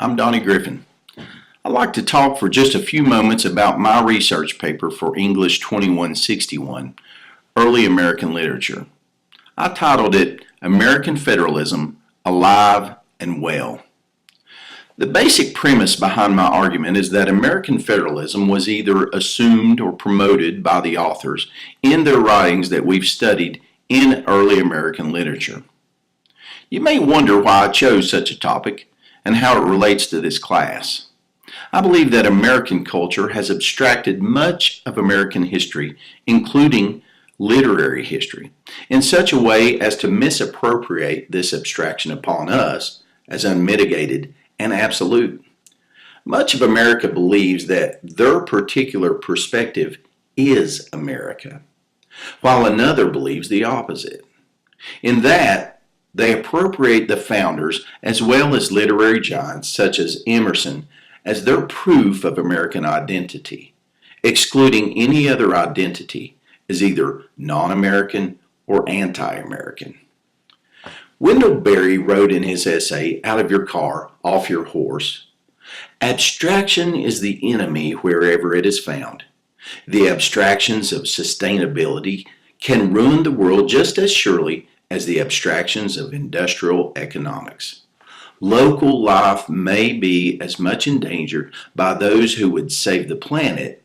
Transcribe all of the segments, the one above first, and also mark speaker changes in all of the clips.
Speaker 1: I'm Donnie Griffin. I'd like to talk for just a few moments about my research paper for English 2161, Early American Literature. I titled it American Federalism, Alive and Well. The basic premise behind my argument is that American federalism was either assumed or promoted by the authors in their writings that we've studied in early American literature. You may wonder why I chose such a topic and how it relates to this class. I believe that American culture has abstracted much of American history, including literary history, in such a way as to misappropriate this abstraction upon us as unmitigated and absolute. Much of America believes that their particular perspective is America, while another believes the opposite. In that, they appropriate the founders as well as literary giants such as Emerson as their proof of American identity, excluding any other identity as either non-American or anti-American. Wendell Berry wrote in his essay, Out of Your Car, Off Your Horse, abstraction is the enemy wherever it is found. The abstractions of sustainability can ruin the world just as surely as the abstractions of industrial economics. Local life may be as much endangered by those who would save the planet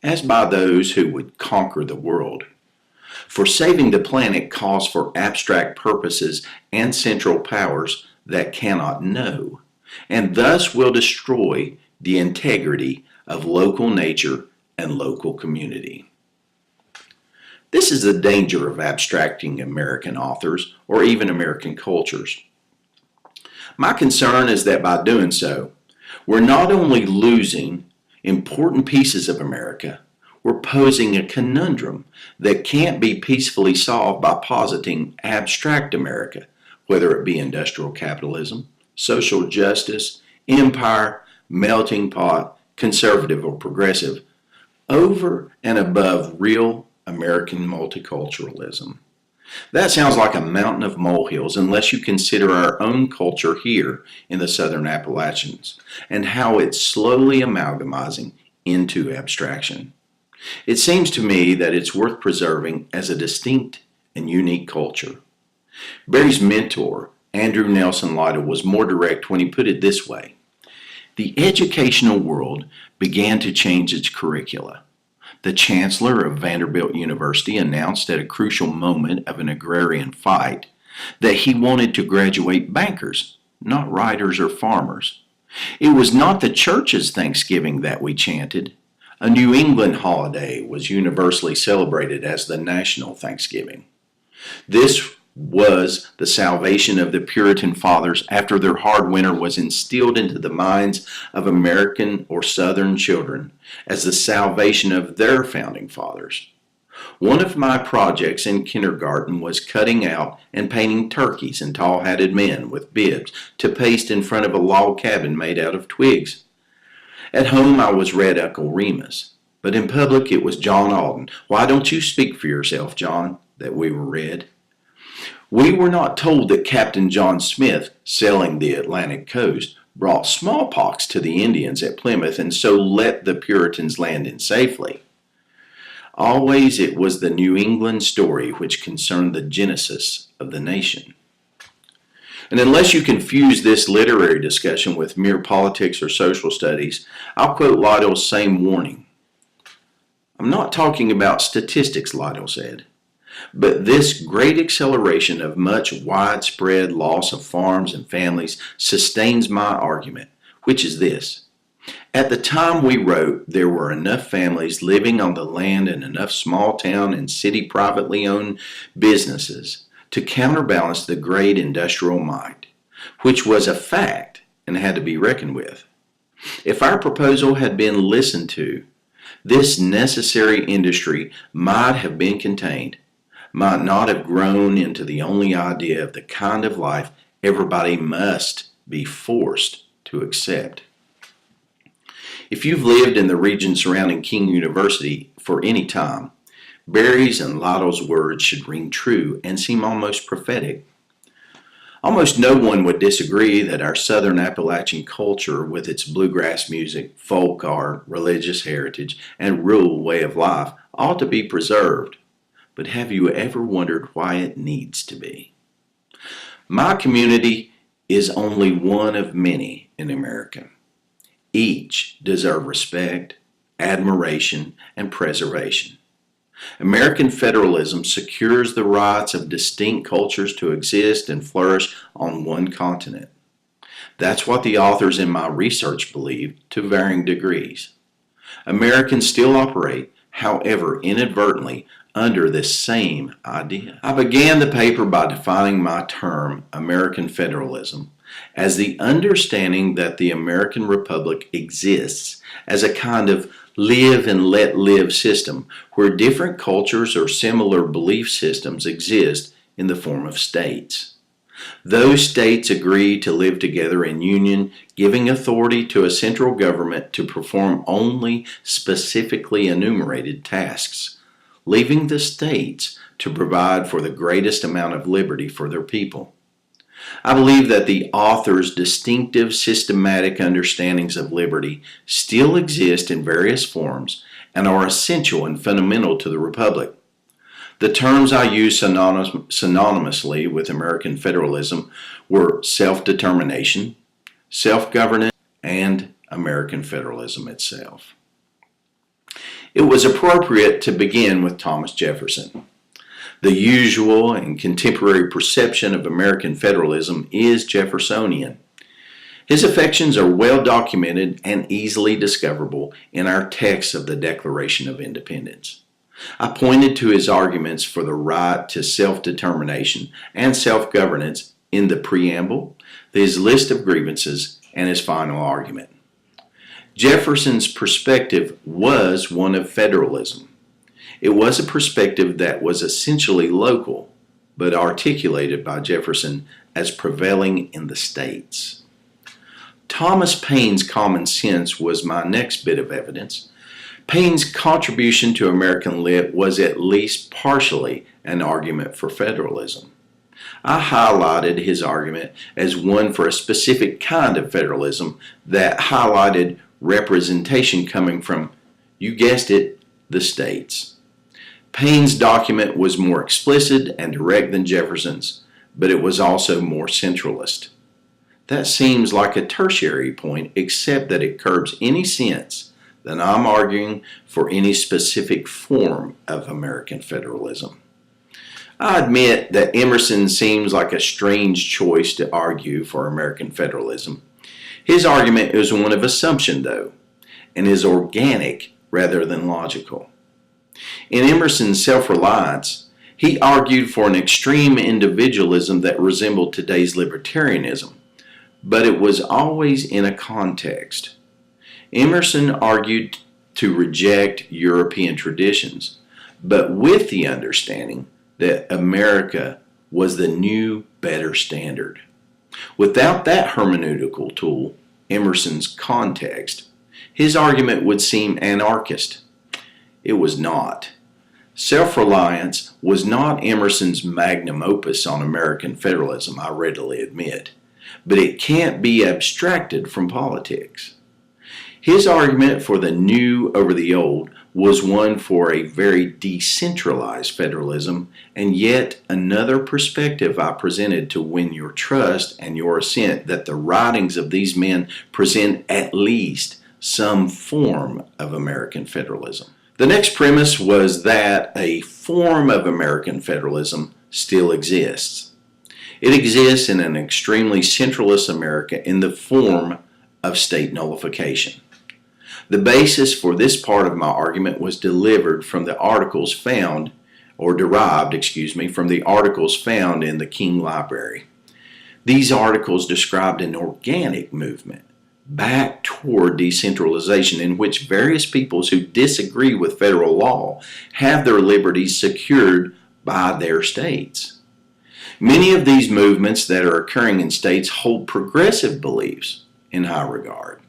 Speaker 1: as by those who would conquer the world. For saving the planet calls for abstract purposes and central powers that cannot know, and thus will destroy the integrity of local nature and local community. This is the danger of abstracting American authors or even American cultures. My concern is that by doing so, we're not only losing important pieces of America, we're posing a conundrum that can't be peacefully solved by positing abstract America, whether it be industrial capitalism, social justice, empire, melting pot, conservative or progressive, over and above real American multiculturalism. That sounds like a mountain of molehills unless you consider our own culture here in the Southern Appalachians and how it's slowly amalgamizing into abstraction. It seems to me that it's worth preserving as a distinct and unique culture. Berry's mentor, Andrew Nelson Lytle, was more direct when he put it this way. The educational world began to change its curricula. The chancellor of Vanderbilt University announced at a crucial moment of an agrarian fight that he wanted to graduate bankers, not writers or farmers. It was not the church's Thanksgiving that we chanted. A New England holiday was universally celebrated as the national Thanksgiving. This was the salvation of the Puritan fathers after their hard winter was instilled into the minds of American or Southern children as the salvation of their founding fathers. One of my projects in kindergarten was cutting out and painting turkeys and tall-hatted men with bibs to paste in front of a log cabin made out of twigs. At home I was read Uncle Remus, but in public it was John Alden. Why don't you speak for yourself, John, that we were read. We were not told that Captain John Smith, sailing the Atlantic coast, brought smallpox to the Indians at Plymouth and so let the Puritans land in safely. Always it was the New England story which concerned the genesis of the nation. And unless you confuse this literary discussion with mere politics or social studies, I'll quote Lytle's same warning. I'm not talking about statistics, Lytle said. But this great acceleration of much widespread loss of farms and families sustains my argument, which is this. At the time we wrote, there were enough families living on the land and enough small town and city privately owned businesses to counterbalance the great industrial might, which was a fact and had to be reckoned with. If our proposal had been listened to, this necessary industry might have been contained, might not have grown into the only idea of the kind of life everybody must be forced to accept. If you've lived in the region surrounding King University for any time, Berry's and Lytle's words should ring true and seem almost prophetic. Almost no one would disagree that our Southern Appalachian culture, with its bluegrass music, folk art, religious heritage, and rural way of life, ought to be preserved. But have you ever wondered why it needs to be? My community is only one of many in America. Each deserve respect, admiration, and preservation. American federalism secures the rights of distinct cultures to exist and flourish on one continent. That's what the authors in my research believe to varying degrees. Americans still operate, however inadvertently, under this same idea. I began the paper by defining my term, American federalism, as the understanding that the American Republic exists as a kind of live and let live system where different cultures or similar belief systems exist in the form of states. Those states agree to live together in union, giving authority to a central government to perform only specifically enumerated tasks, leaving the states to provide for the greatest amount of liberty for their people. I believe that the author's distinctive systematic understandings of liberty still exist in various forms and are essential and fundamental to the Republic. The terms I used synonymously with American federalism were self-determination, self-governance, and American federalism itself. It was appropriate to begin with Thomas Jefferson. The usual and contemporary perception of American federalism is Jeffersonian. His affections are well documented and easily discoverable in our text of the Declaration of Independence. I pointed to his arguments for the right to self-determination and self-governance in the preamble, his list of grievances, and his final argument. Jefferson's perspective was one of federalism. It was a perspective that was essentially local, but articulated by Jefferson as prevailing in the states. Thomas Paine's common sense was my next bit of evidence. Paine's contribution to American lit was at least partially an argument for federalism. I highlighted his argument as one for a specific kind of federalism that highlighted representation coming from, you guessed it, the states. Paine's document was more explicit and direct than Jefferson's, but it was also more centralist. That seems like a tertiary point, except that it curbs any sense that I'm arguing for any specific form of American federalism. I admit that Emerson seems like a strange choice to argue for American federalism. His argument is one of assumption, though, and is organic rather than logical. In Emerson's Self-Reliance, he argued for an extreme individualism that resembled today's libertarianism, but it was always in a context. Emerson argued to reject European traditions, but with the understanding that America was the new, better standard. Without that hermeneutical tool, Emerson's context, his argument would seem anarchist. It was not. Self-Reliance was not Emerson's magnum opus on American federalism, I readily admit, but it can't be abstracted from politics. His argument for the new over the old was one for a very decentralized federalism, and yet another perspective I presented to win your trust and your assent that the writings of these men present at least some form of American federalism. The next premise was that a form of American federalism still exists. It exists in an extremely centralist America in the form of state nullification. The basis for this part of my argument was derived from the articles found in the King Library. These articles described an organic movement back toward decentralization in which various peoples who disagree with federal law have their liberties secured by their states. Many of these movements that are occurring in states hold progressive beliefs in high regard.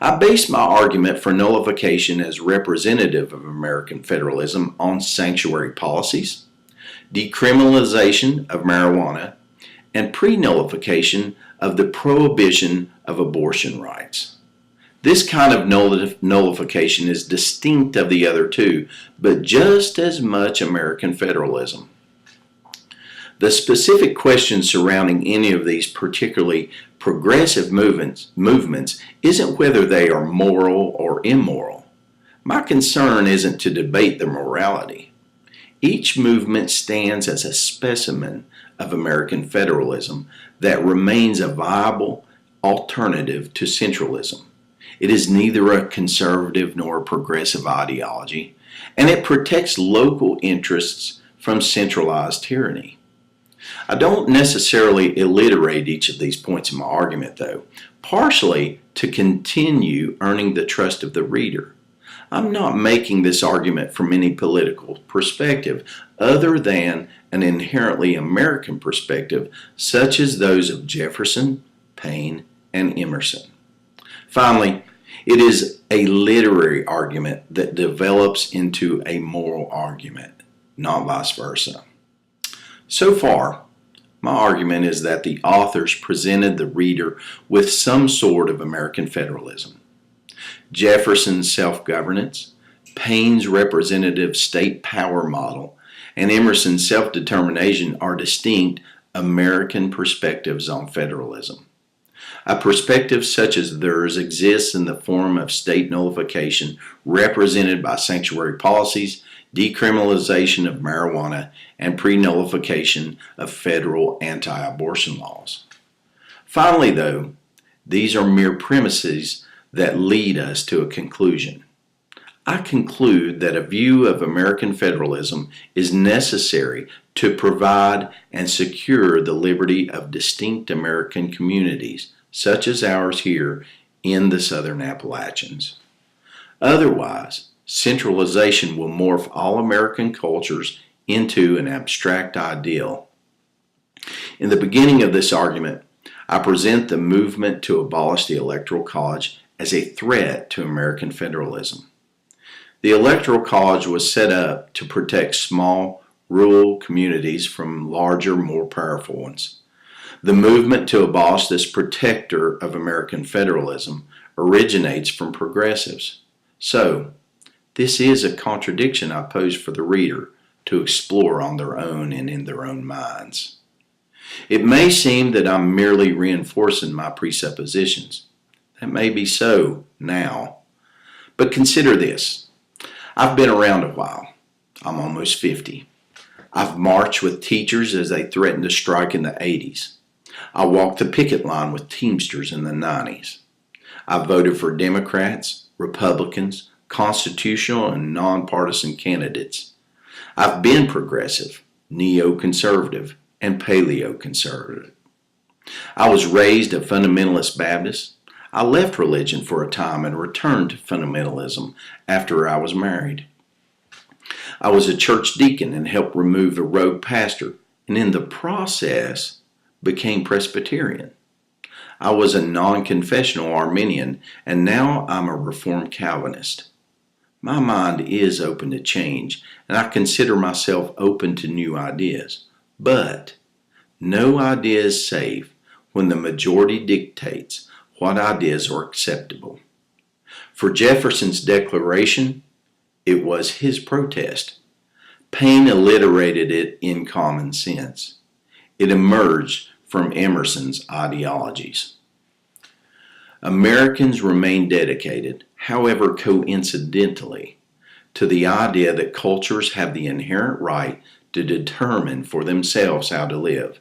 Speaker 1: I based my argument for nullification as representative of American federalism on sanctuary policies, decriminalization of marijuana, and pre-nullification of the prohibition of abortion rights. This kind of nullification is distinct of the other two, but just as much American federalism. The specific question surrounding any of these particularly progressive movements isn't whether they are moral or immoral. My concern isn't to debate their morality. Each movement stands as a specimen of American federalism that remains a viable alternative to centralism. It is neither a conservative nor a progressive ideology, and it protects local interests from centralized tyranny. I don't necessarily alliterate each of these points in my argument, though, partially to continue earning the trust of the reader. I'm not making this argument from any political perspective other than an inherently American perspective, such as those of Jefferson, Paine, and Emerson. Finally, it is a literary argument that develops into a moral argument, not vice versa. So far, my argument is that the authors presented the reader with some sort of American federalism. Jefferson's self-governance, Paine's representative state power model, and Emerson's self-determination are distinct American perspectives on federalism. A perspective such as theirs exists in the form of state nullification represented by sanctuary policies, decriminalization of marijuana, and pre-nullification of federal anti-abortion laws. Finally, though, these are mere premises that lead us to a conclusion. I conclude that a view of American federalism is necessary to provide and secure the liberty of distinct American communities, such as ours here in the Southern Appalachians. Otherwise, centralization will morph all American cultures into an abstract ideal. In the beginning of this argument, I present the movement to abolish the Electoral College as a threat to American federalism. The Electoral College was set up to protect small, rural communities from larger, more powerful ones. The movement to abolish this protector of American federalism originates from progressives. So, this is a contradiction I pose for the reader to explore on their own and in their own minds. It may seem that I'm merely reinforcing my presuppositions. That may be so now. But consider this. I've been around a while. I'm almost 50. I've marched with teachers as they threatened to strike in the 80s. I walked the picket line with Teamsters in the 90s. I voted for Democrats, Republicans, constitutional and nonpartisan candidates. I've been progressive, neoconservative, and paleoconservative. I was raised a fundamentalist Baptist. I left religion for a time and returned to fundamentalism after I was married. I was a church deacon and helped remove a rogue pastor, and in the process became Presbyterian. I was a non-confessional Arminian, and now I'm a Reformed Calvinist. My mind is open to change, and I consider myself open to new ideas. But no idea is safe when the majority dictates what ideas are acceptable. For Jefferson's declaration, it was his protest. Paine alliterated it in common sense. It emerged from Emerson's ideologies. Americans remain dedicated, however coincidentally, to the idea that cultures have the inherent right to determine for themselves how to live.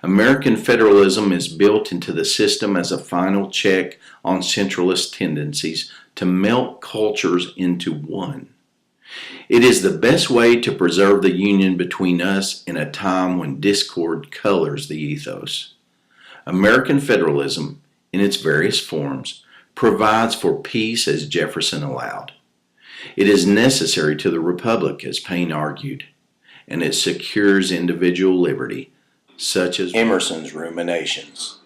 Speaker 1: American federalism is built into the system as a final check on centralist tendencies to melt cultures into one. It is the best way to preserve the union between us in a time when discord colors the ethos. American federalism, in its various forms, provides for peace as Jefferson allowed. It is necessary to the republic, as Paine argued, and it secures individual liberty, such as Emerson's ruminations.